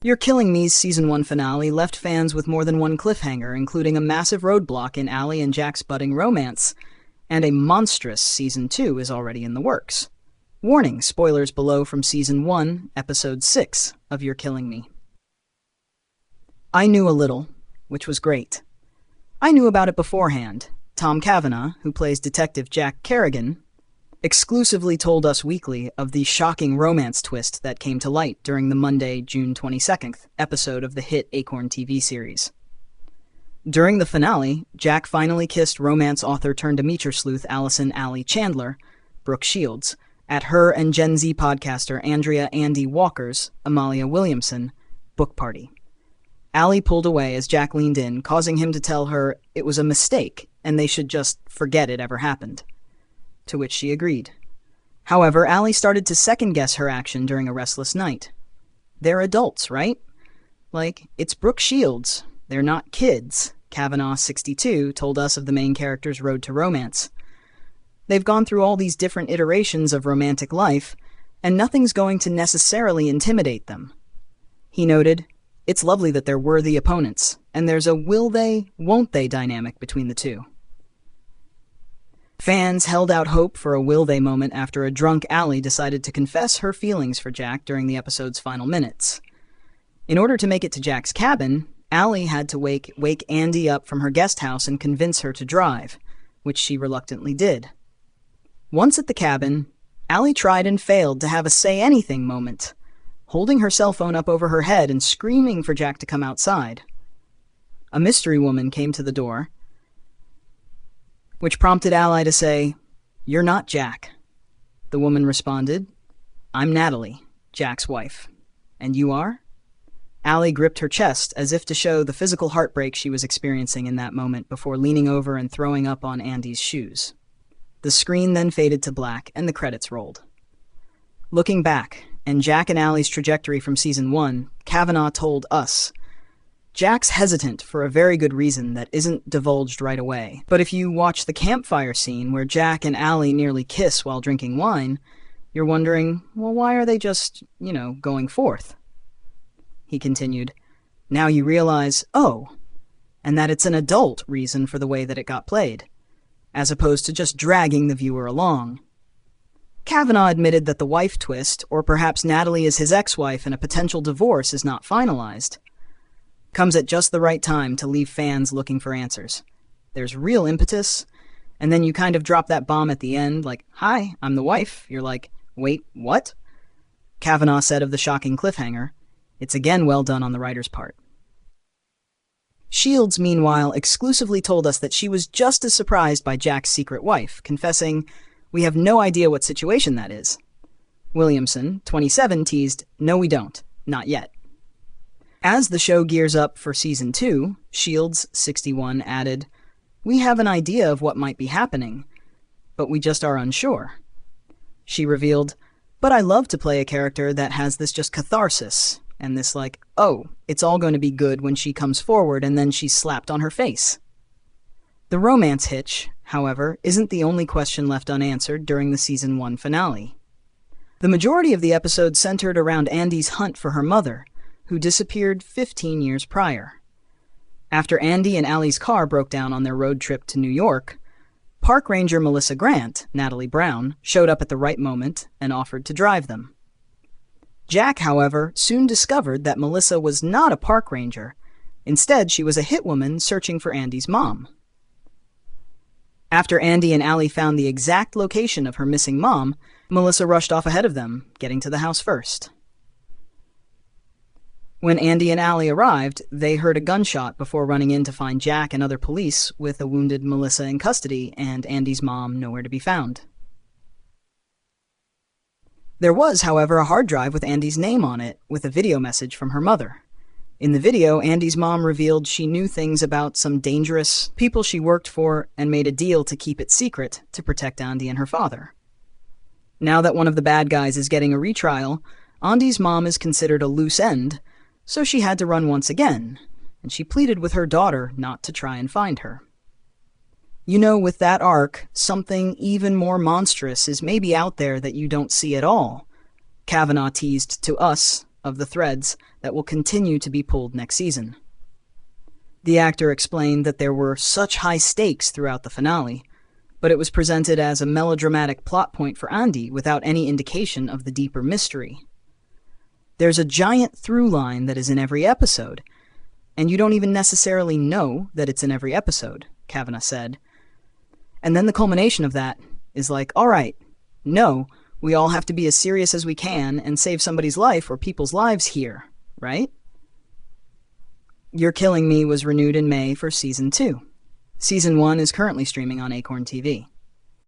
You're Killing Me's Season 1 finale left fans with more than one cliffhanger, including a massive roadblock in Allie and Jack's budding romance, and a Monstrous Season 2 is already in the works. Warning, spoilers below from Season 1, Episode 6 of You're Killing Me. I knew a little, which was great. I knew about it beforehand. Tom Cavanagh, who plays Detective Jack Kerrigan, exclusively told Us Weekly of the shocking romance twist that came to light during the Monday, June 22nd episode of the hit Acorn TV series. During the finale, Jack finally kissed romance author-turned-ameatur sleuth Allison Allie Chandler, Brooke Shields, at her and Gen Z podcaster Andrea Andi Walker's, Amalia Williamson, book party. Allie pulled away as Jack leaned in, causing him to tell her it was a mistake and they should just forget it ever happened. To which she agreed. However, Allie started to second-guess her action during a restless night. They're adults, right? Like, it's Brooke Shields. They're not kids, Cavanagh, 62, told us of the main character's road to romance. They've gone through all these different iterations of romantic life, and nothing's going to necessarily intimidate them. He noted, it's lovely that they're worthy opponents, and there's a will they, won't they dynamic between the two. Fans held out hope for a will they moment after a drunk Allie decided to confess her feelings for Jack during the episode's final minutes. In order to make it to Jack's cabin, Allie had to wake Andi up from her guest house and convince her to drive, which she reluctantly did. Once at the cabin, Allie tried and failed to have a say-anything moment, holding her cell phone up over her head and screaming for Jack to come outside. A mystery woman came to the door, which prompted Allie to say, "You're not Jack." The woman responded, "I'm Natalie, Jack's wife. And you are?" Allie gripped her chest as if to show the physical heartbreak she was experiencing in that moment before leaning over and throwing up on Andi's shoes. The screen then faded to black and the credits rolled. Looking back, and Jack and Allie's trajectory from Season 1, Cavanagh told us, Jack's hesitant for a very good reason that isn't divulged right away. But if you watch the campfire scene where Jack and Allie nearly kiss while drinking wine, you're wondering, well, why are they just, going forth? He continued, now you realize, and that it's an adult reason for the way that it got played, as opposed to just dragging the viewer along. Cavanagh admitted that the wife twist, or perhaps Natalie is his ex-wife and a potential divorce is not finalized, comes at just the right time to leave fans looking for answers. There's real impetus, and then you kind of drop that bomb at the end, like, hi, I'm the wife. You're like, wait, what? Cavanagh said of the shocking cliffhanger, it's again well done on the writer's part. Shields, meanwhile, exclusively told us that she was just as surprised by Jack's secret wife, confessing, we have no idea what situation that is. Williamson, 27, teased, no we don't, not yet. As the show gears up for Season 2, Shields, 61, added, we have an idea of what might be happening, but we just are unsure. She revealed, but I love to play a character that has this just catharsis, and this like, it's all going to be good when she comes forward and then she's slapped on her face. The romance hitch, however, isn't the only question left unanswered during the Season 1 finale. The majority of the episode centered around Andi's hunt for her mother, who disappeared 15 years prior. After Andi and Allie's car broke down on their road trip to New York, Park Ranger Melissa Grant, Natalie Brown, showed up at the right moment and offered to drive them. Jack, however, soon discovered that Melissa was not a park ranger. Instead, she was a hitwoman searching for Andi's mom. After Andi and Allie found the exact location of her missing mom, Melissa rushed off ahead of them, getting to the house first. When Andi and Allie arrived, they heard a gunshot before running in to find Jack and other police with a wounded Melissa in custody and Andi's mom nowhere to be found. There was, however, a hard drive with Andi's name on it, with a video message from her mother. In the video, Andi's mom revealed she knew things about some dangerous people she worked for and made a deal to keep it secret to protect Andi and her father. Now that one of the bad guys is getting a retrial, Andi's mom is considered a loose end, so she had to run once again, and she pleaded with her daughter not to try and find her. With that arc, something even more monstrous is maybe out there that you don't see at all, Cavanagh teased to us of the threads that will continue to be pulled next season. The actor explained that there were such high stakes throughout the finale, but it was presented as a melodramatic plot point for Andi without any indication of the deeper mystery. There's a giant through line that is in every episode, and you don't even necessarily know that it's in every episode, Cavanagh said. And then the culmination of that is like, all right, no, we all have to be as serious as we can and save somebody's life or people's lives here, right? You're Killing Me was renewed in May for Season 2. Season 1 is currently streaming on Acorn TV.